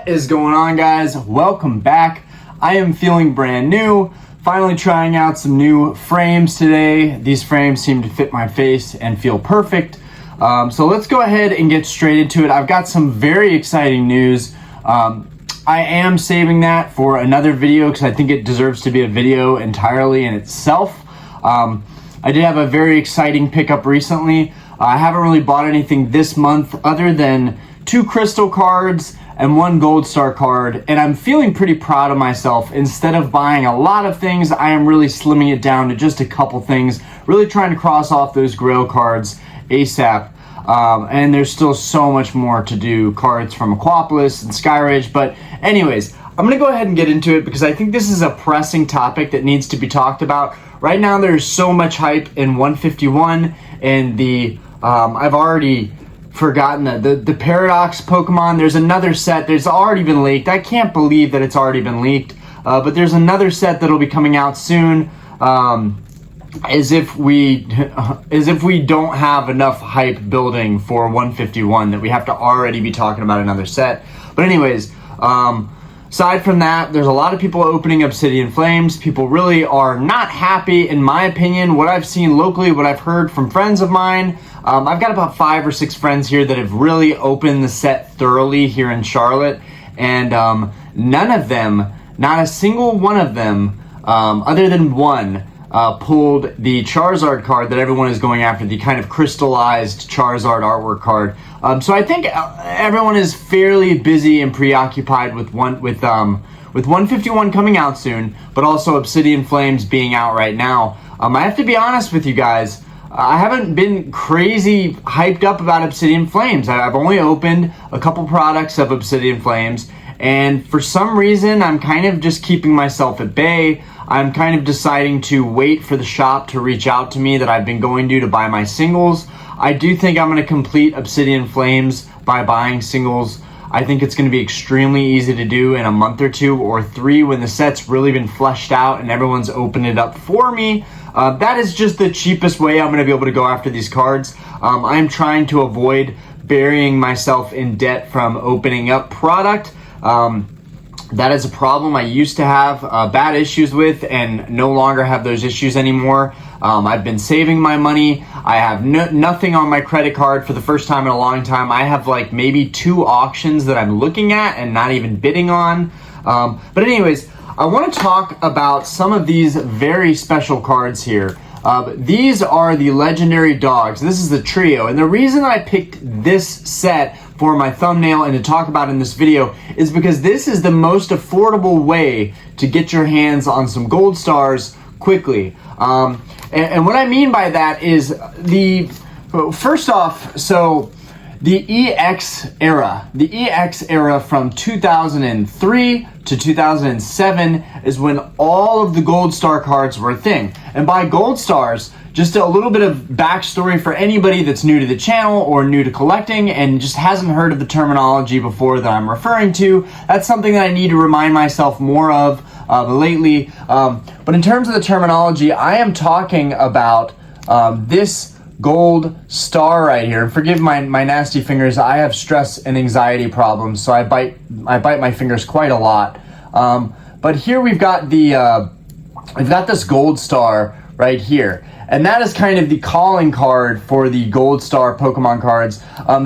What is going on, guys? Welcome back. I am feeling brand new. Finally trying out some new frames today. These frames seem to fit my face and feel perfect. So let's go ahead and get straight into it. I've got some very exciting news. I am saving that for another video because I think it deserves to be a video entirely in itself. I did have a very exciting pickup recently. I haven't really bought anything this month other than 2 crystal cards and 1 gold star card, and I'm feeling pretty proud of myself. Instead of buying a lot of things, I am really slimming it down to just a couple things, really trying to cross off those grail cards ASAP. And there's still so much more to do, cards from Aquapolis and Skyridge. But anyways, I'm gonna go ahead and get into it because I think this is a pressing topic that needs to be talked about. Right now there's so much hype in 151 and the I've already forgotten the Paradox Pokemon. There's another set that's already been leaked. I can't believe that it's already been leaked, but there's another set that'll be coming out soon. As if we don't have enough hype building for 151 that we have to already be talking about another set. But anyways, aside from that, there's a lot of people opening Obsidian Flames. People really are not happy, in my opinion. What I've seen locally, what I've heard from friends of mine, I've got about 5 or 6 friends here that have really opened the set thoroughly here in Charlotte, and none of them, not a single one of them, other than one, pulled the Charizard card that everyone is going after, the kind of crystallized Charizard artwork card. So I think everyone is fairly busy and preoccupied with 151 coming out soon, but also Obsidian Flames being out right now. I have to be honest with you guys. I haven't been crazy hyped up about Obsidian Flames. I've only opened a couple products of Obsidian Flames, and for some reason, I'm kind of just keeping myself at bay. I'm kind of deciding to wait for the shop to reach out to me that I've been going to buy my singles. I do think I'm going to complete Obsidian Flames by buying singles. I think it's going to be extremely easy to do in a month or 2 or 3 when the set's really been fleshed out and everyone's opened it up for me. That is just the cheapest way I'm going to be able to go after these cards. I'm trying to avoid burying myself in debt from opening up product. That is a problem I used to have bad issues with and no longer have those issues anymore. I've been saving my money. I have nothing on my credit card for the first time in a long time. I have like maybe 2 auctions that I'm looking at and not even bidding on. But anyways, I want to talk about some of these very special cards here. These are the legendary dogs. This is the trio, and the reason I picked this set for my thumbnail and to talk about in this video is because this is the most affordable way to get your hands on some gold stars quickly. And what I mean by that is first off, so the EX era from 2003 to 2007 is when all of the gold star cards were a thing. And by gold stars, just a little bit of backstory for anybody that's new to the channel or new to collecting and just hasn't heard of the terminology before that I'm referring to. That's something that I need to remind myself more of lately. But in terms of the terminology, I am talking about this gold star right here. Forgive my nasty fingers. I have stress and anxiety problems, so I bite my fingers quite a lot. But here we've got this gold star right here. And that is kind of the calling card for the gold star Pokemon cards.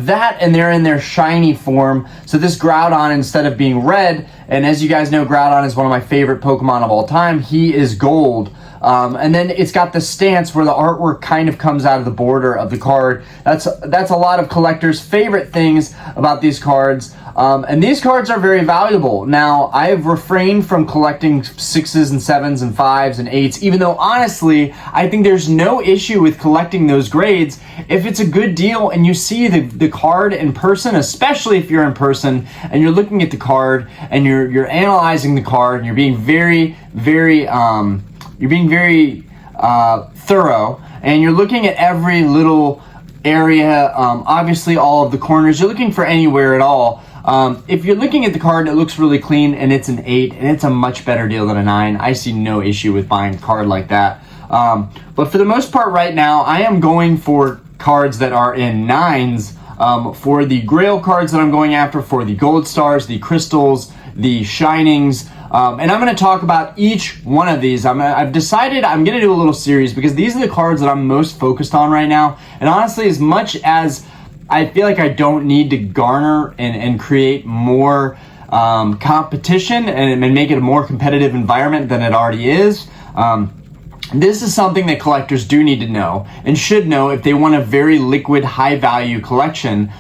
That, and they're in their shiny form. So this Groudon, instead of being red, and as you guys know, Groudon is one of my favorite Pokemon of all time, he is gold. And then it's got the stance where the artwork kind of comes out of the border of the card. That's a lot of collectors' favorite things about these cards. And these cards are very valuable. Now, I have refrained from collecting 6s and 7s and 5s and 8s, even though honestly, I think there's no issue with collecting those grades if it's a good deal and you see the card in person, especially if you're in person and you're looking at the card and you're analyzing the card and you're being very thorough, and you're looking at every little area, obviously all of the corners. You're looking for anywhere at all. If you're looking at the card and it looks really clean and it's an 8 and it's a much better deal than a 9, I see no issue with buying a card like that. But for the most part right now, I am going for cards that are in 9s for the Grail cards that I'm going after, for the Gold Stars, the Crystals, the Shinings, and I'm going to talk about each one of these. I've decided I'm going to do a little series because these are the cards that I'm most focused on right now. And honestly, as much as I feel like I don't need to garner and create more competition and make it a more competitive environment than it already is, this is something that collectors do need to know and should know if they want a very liquid, high-value collection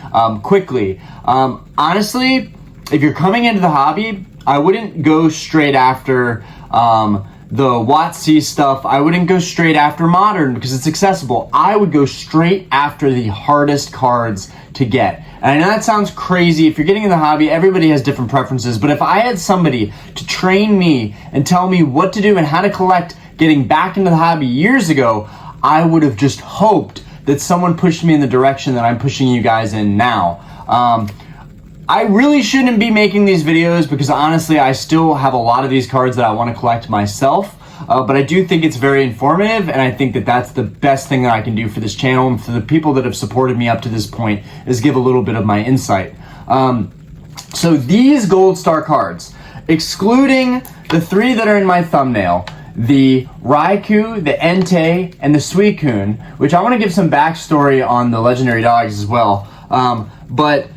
quickly. Honestly, if you're coming into the hobby, I wouldn't go straight after the WotC stuff. I wouldn't go straight after Modern because it's accessible. I would go straight after the hardest cards to get. And I know that sounds crazy. If you're getting in the hobby, everybody has different preferences. But if I had somebody to train me and tell me what to do and how to collect getting back into the hobby years ago, I would have just hoped that someone pushed me in the direction that I'm pushing you guys in now. I really shouldn't be making these videos because honestly, I still have a lot of these cards that I want to collect myself. But I do think it's very informative, and I think that that's the best thing that I can do for this channel and for the people that have supported me up to this point, is give a little bit of my insight. So these Gold Star cards, excluding the 3 that are in my thumbnail, the Raikou, the Entei, and the Suicune, which I want to give some backstory on the legendary dogs as well. But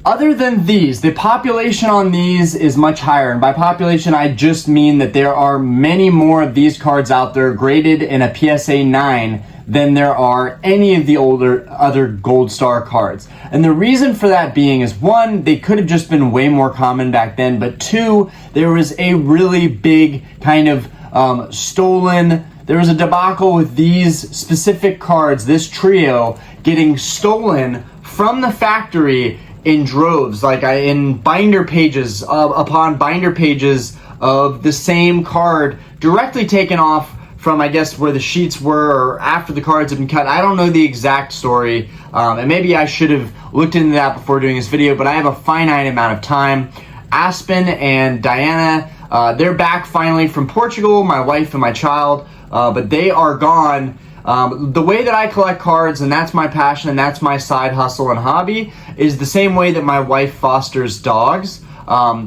other than these, the population on these is much higher. And by population, I just mean that there are many more of these cards out there graded in a PSA 9 than there are any of the other Gold Star cards. And the reason for that being is, 1, they could have just been way more common back then, but 2, there was a really big kind of there was a debacle with these specific cards, this trio, getting stolen from the factory in droves, like in binder pages upon binder pages of the same card, directly taken off from, I guess, where the sheets were or after the cards have been cut. I don't know the exact story, and maybe I should have looked into that before doing this video, but I have a finite amount of time. Aspen and Diana, they're back finally from Portugal, my wife and my child, but they are gone. The way that I collect cards, and that's my passion, and that's my side hustle and hobby, is the same way that my wife fosters dogs.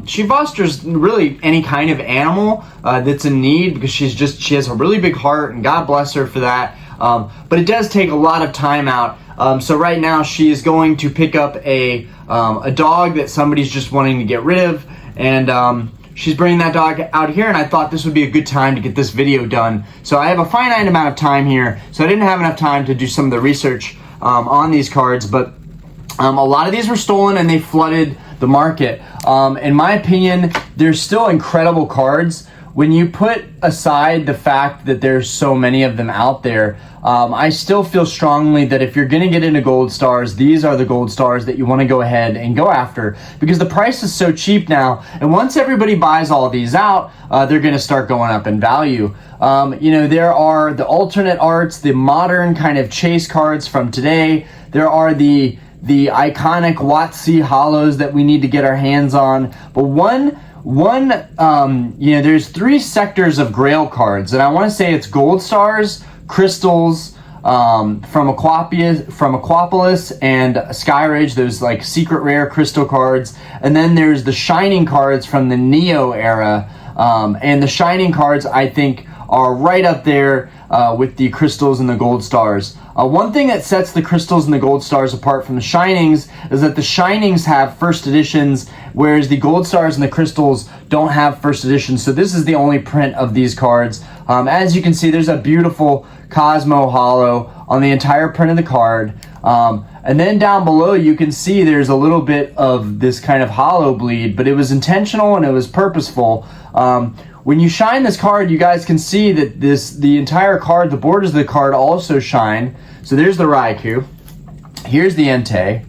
She fosters really any kind of animal that's in need because she has a really big heart, and God bless her for that. But it does take a lot of time out. So right now she is going to pick up a dog that somebody's just wanting to get rid of, and she's bringing that dog out here, and I thought this would be a good time to get this video done. So I have a finite amount of time here, so I didn't have enough time to do some of the research on these cards, but a lot of these were stolen and they flooded the market. In my opinion, they're still incredible cards. When you put aside the fact that there's so many of them out there, I still feel strongly that if you're going to get into Gold Stars, these are the Gold Stars that you want to go ahead and go after, because the price is so cheap now, and once everybody buys all these out, they're going to start going up in value. You know, there are the alternate arts, the modern kind of chase cards from today. There are the iconic WotC hollows that we need to get our hands on. But you know, there's 3 sectors of Grail cards, and I want to say it's Gold Stars, Crystals, from Aquapolis and Skyridge, those like secret rare crystal cards, and then there's the Shining cards from the Neo era, and the Shining cards I think are right up there with the Crystals and the Gold Stars. One thing that sets the Crystals and the Gold Stars apart from the Shinings is that the Shinings have first editions, whereas the Gold Stars and the Crystals don't have first editions. So this is the only print of these cards. As you can see, there's a beautiful Cosmo Hollow on the entire print of the card. And then down below, you can see there's a little bit of this kind of hollow bleed, but it was intentional and it was purposeful. When you shine this card, you guys can see that the entire card, the borders of the card also shine. So there's the Raikou. Here's the Entei.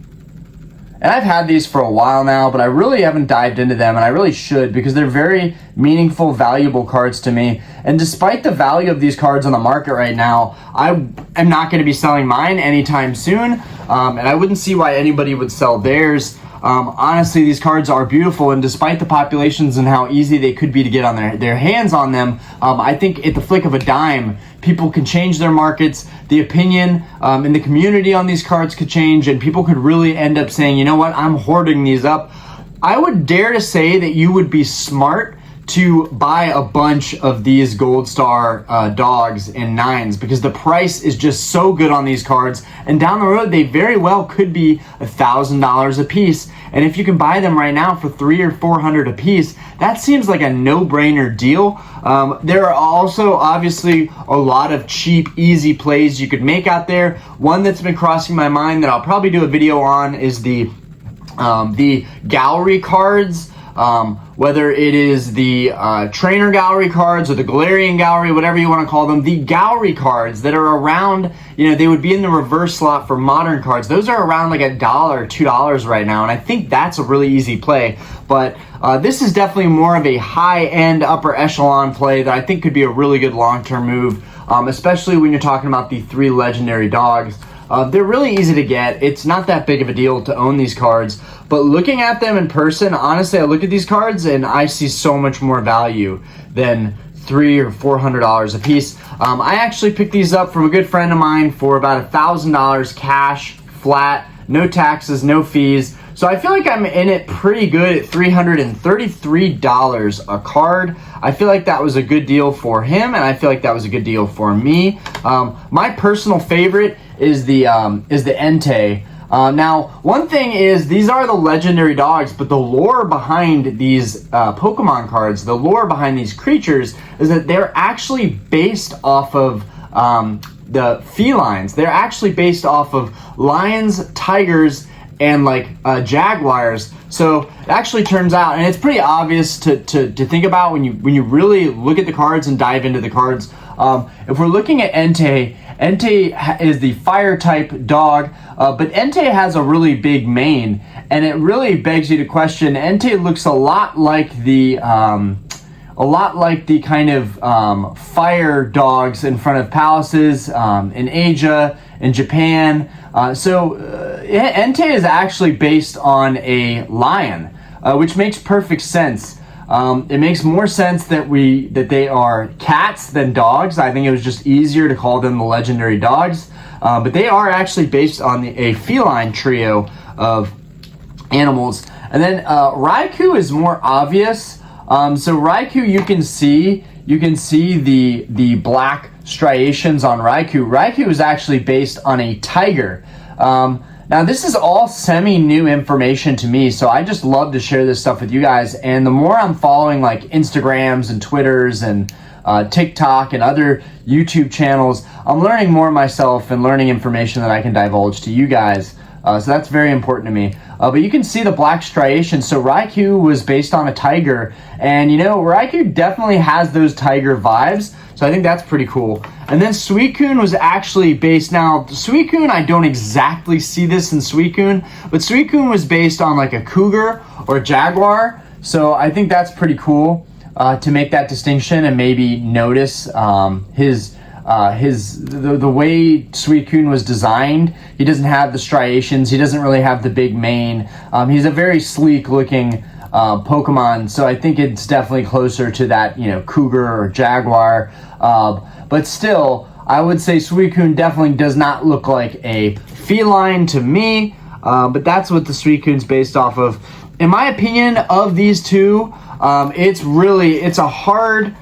And I've had these for a while now, but I really haven't dived into them, and I really should, because they're very meaningful, valuable cards to me. And despite the value of these cards on the market right now, I am not going to be selling mine anytime soon, and I wouldn't see why anybody would sell theirs. Honestly, these cards are beautiful, and despite the populations and how easy they could be to get on their hands on them, I think at the flick of a dime, people can change their markets. The opinion in the community on these cards could change, and people could really end up saying, you know what, I'm hoarding these up. I would dare to say that you would be smart to buy a bunch of these Gold Star dogs and nines, because the price is just so good on these cards, and down the road they very well could be $1,000 a piece. And if you can buy them right now for $300 or $400 a piece, that seems like a no-brainer deal. There are also obviously a lot of cheap, easy plays you could make out there. One that's been crossing my mind that I'll probably do a video on is the gallery cards. Whether it is the trainer gallery cards or the Galarian gallery, whatever you want to call them, the gallery cards that are around, you know, they would be in the reverse slot for modern cards. Those are around like $1 or $2 right now, and I think that's a really easy play. But this is definitely more of a high-end upper echelon play that I think could be a really good long-term move, especially when you're talking about the 3 legendary dogs. They're really easy to get. It's not that big of a deal to own these cards, but looking at them in person, honestly, I look at these cards and I see so much more value than $300 or $400 a piece. I actually picked these up from a good friend of mine for about $1,000 cash, flat, no taxes, no fees. So I feel like I'm in it pretty good at $333 a card. I feel like that was a good deal for him, and I feel like that was a good deal for me. My personal favorite is the Entei. Now, one thing is, these are the legendary dogs, but the lore behind these Pokemon cards, the lore behind these creatures, is that they're actually based off of the felines. They're actually based off of lions, tigers, and like jaguars. So it actually turns out, and it's pretty obvious to think about when you really look at the cards and dive into the cards. If we're looking at Entei, Entei is the fire type dog, but Entei has a really big mane, and it really begs you to question. Entei looks a lot like the kind of fire dogs in front of palaces in Asia, in Japan. Entei is actually based on a lion, which makes perfect sense. It makes more sense that they are cats than dogs. I think it was just easier to call them the legendary dogs. But they are actually based on a feline trio of animals. And then Raikou is more obvious. So Raikou, you can see the black striations on Raikou. Raikou is actually based on a tiger. Now, this is all semi-new information to me, so I just love to share this stuff with you guys. And the more I'm following like Instagrams and Twitters and TikTok and other YouTube channels, I'm learning more myself and learning information that I can divulge to you guys. So that's very important to me. But you can see the black striations. So Raikou was based on a tiger, and you know, Raikou definitely has those tiger vibes. So I think that's pretty cool. And then Suicune was actually based, now Suicune, I don't exactly see this in Suicune, but Suicune was based on like a cougar or a jaguar. So I think that's pretty cool to make that distinction and maybe notice the way Suicune was designed. He doesn't have the striations. He doesn't really have the big mane. He's a very sleek looking Pokemon, so I think it's definitely closer to that, you know, cougar or jaguar. But still, I would say Suicune definitely does not look like a feline to me. But that's what the Suicune's based off of. In my opinion, of these two, it's a hard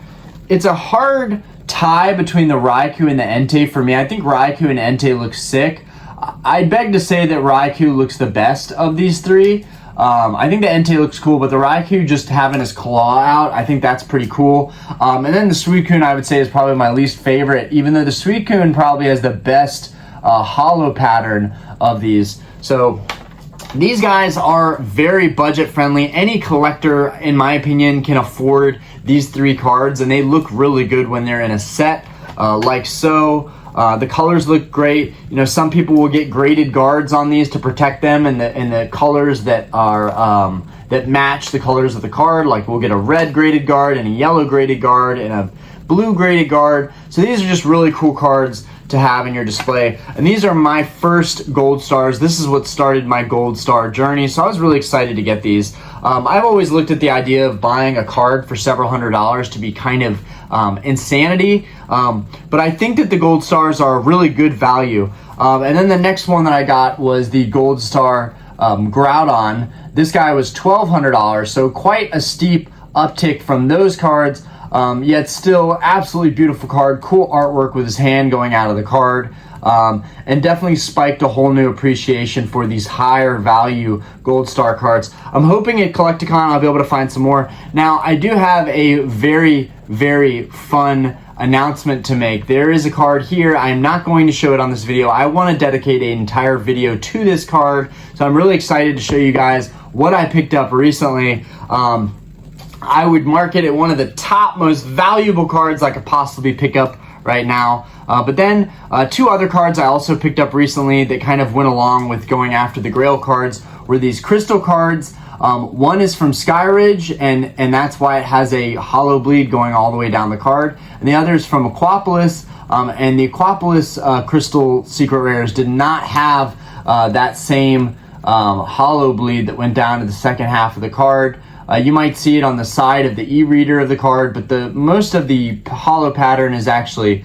tie between the Raikou and the Entei for me. I think Raikou and Entei look sick. I beg to say that Raikou looks the best of these three. I think the Entei looks cool, but the Raikou just having his claw out, I think that's pretty cool. And then the Suicune, I would say, is probably my least favorite, even though the Suicune probably has the best hollow pattern of these. So these guys are very budget friendly. Any collector, in my opinion, can afford these 3 cards, and they look really good when they're in a set like so. The colors look great. You know, some people will get graded guards on these to protect them, and the colors that are that match the colors of the card. Like we'll get a red graded guard and a yellow graded guard and a blue graded guard. So these are just really cool cards to have in your display. And these are my first gold stars. This is what started my gold star journey, so I was really excited to get these. I've always looked at the idea of buying a card for several $100s to be kind of insanity, but I think that the gold stars are a really good value. And then the next one that I got was the gold star Groudon. This guy was $1,200, so quite a steep uptick from those cards, yet still absolutely beautiful card. Cool artwork with his hand going out of the card, and definitely spiked a whole new appreciation for these higher value gold star cards. I'm hoping at Collecticon I'll be able to find some more. Now, I do have a very, very fun announcement to make. There is a card here. I'm not going to show it on this video. I want to dedicate an entire video to this card, so I'm really excited to show you guys what I picked up recently. I would mark it at one of the top most valuable cards I could possibly pick up right now. But then two other cards I also picked up recently that kind of went along with going after the Grail cards were these crystal cards. One is from Skyridge, and that's why it has a hollow bleed going all the way down the card. And the other is from Aquapolis, and the Aquapolis crystal secret rares did not have that same hollow bleed that went down to the second half of the card. You might see it on the side of the e-reader of the card, but most of the hollow pattern is actually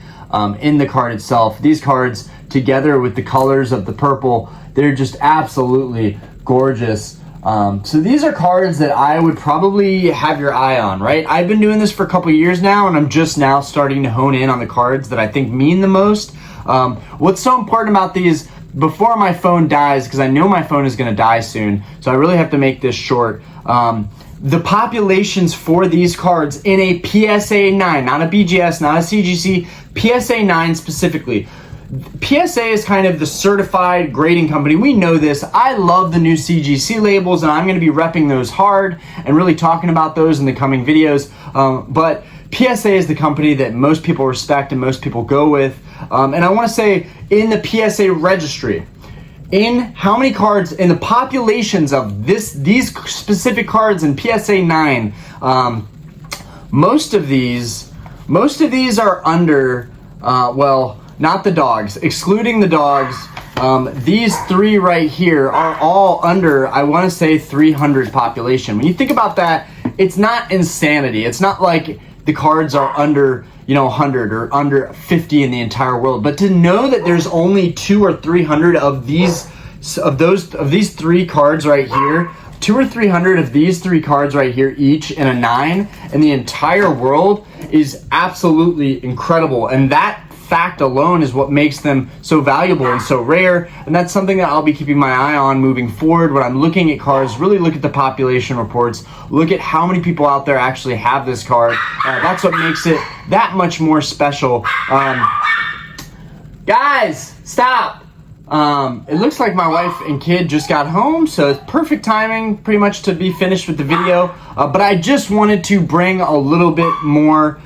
in the card itself. These cards, together with the colors of the purple, they're just absolutely gorgeous. So these are cards that I would probably have your eye on, right? I've been doing this for a couple years now, and I'm just now starting to hone in on the cards that I think mean the most. What's so important about these, before my phone dies, because I know my phone is going to die soon, so I really have to make this short. The populations for these cards in a PSA 9, not a BGS, not a CGC, PSA 9 specifically. PSA is kind of the certified grading company. We know this. I love the new CGC labels, and I'm going to be repping those hard and really talking about those in the coming videos. But PSA is the company that most people respect and most people go with. And I want to say, in the PSA registry, in how many cards in the populations of these specific cards in PSA 9, most of these are under, well, not the dogs, excluding the dogs. These three right here are all under, I want to say, 300 population. When you think about that, it's not insanity. It's not like the cards are under, 100 or under 50 in the entire world. But to know that there's only 200 or 300 of these three cards right here, 200 or 300 of these three cards right here, each in a 9 in the entire world, is absolutely incredible. And that fact alone is what makes them so valuable and so rare, and that's something that I'll be keeping my eye on moving forward when I'm looking at cards. Really look at the population reports, look at how many people out there actually have this card. That's what makes it that much more special. Guys, stop. It looks like my wife and kid just got home, so it's perfect timing pretty much to be finished with the video, but I just wanted to bring a little bit more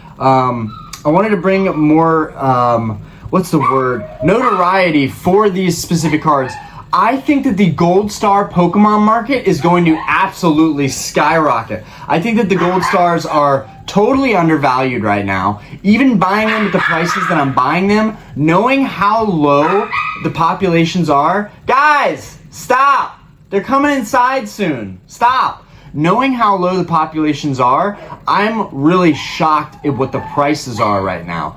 notoriety for these specific cards. I think that the gold star Pokemon market is going to absolutely skyrocket. I think that the gold stars are totally undervalued right now. Even buying them at the prices that I'm buying them, knowing how low the populations are. Guys, stop! They're coming inside soon. Stop! Knowing how low the populations are, I'm really shocked at what the prices are right now.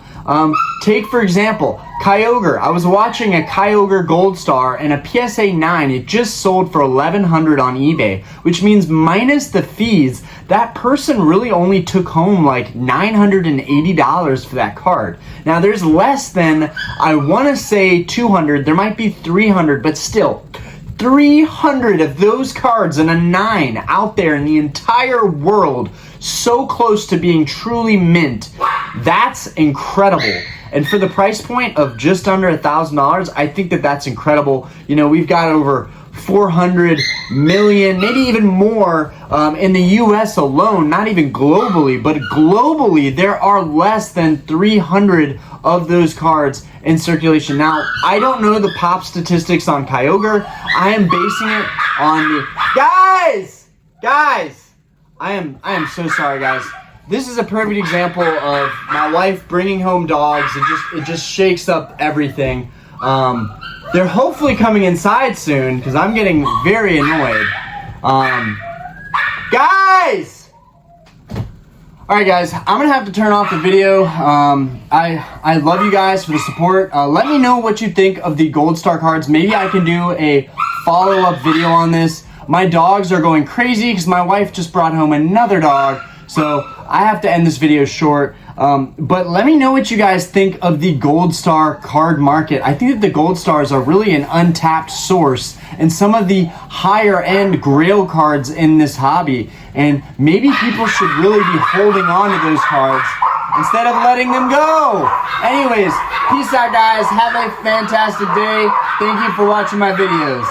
Take, for example, Kyogre. I was watching a Kyogre Gold Star and a PSA 9. It just sold for $1,100 on eBay, which means minus the fees, that person really only took home like $980 for that card. Now, there's less than, I want to say 200. There might be 300, but still, 300 of those cards in a 9 out there in the entire world, so close to being truly mint. That's incredible. And for the price point of just under $1,000, I think that that's incredible. We've got over 400 million, maybe even more in the US alone, not even globally, but globally there are less than 300 of those cards in circulation. Now, I don't know the pop statistics on Kyogre. I am basing it on the... Guys! I am so sorry, guys. this is a perfect example of my wife bringing home dogs. It just shakes up everything. They're hopefully coming inside soon because I'm getting very annoyed. Guys! Alright guys, I'm gonna have to turn off the video. I love you guys for the support. Let me know what you think of the Gold Star cards. Maybe I can do a follow-up video on this. My dogs are going crazy because my wife just brought home another dog. So I have to end this video short. But let me know what you guys think of the Gold Star card market. I think that the Gold Stars are really an untapped source and some of the higher end grail cards in this hobby. And maybe people should really be holding on to those cards instead of letting them go. Anyways, peace out guys. Have a fantastic day. Thank you for watching my videos.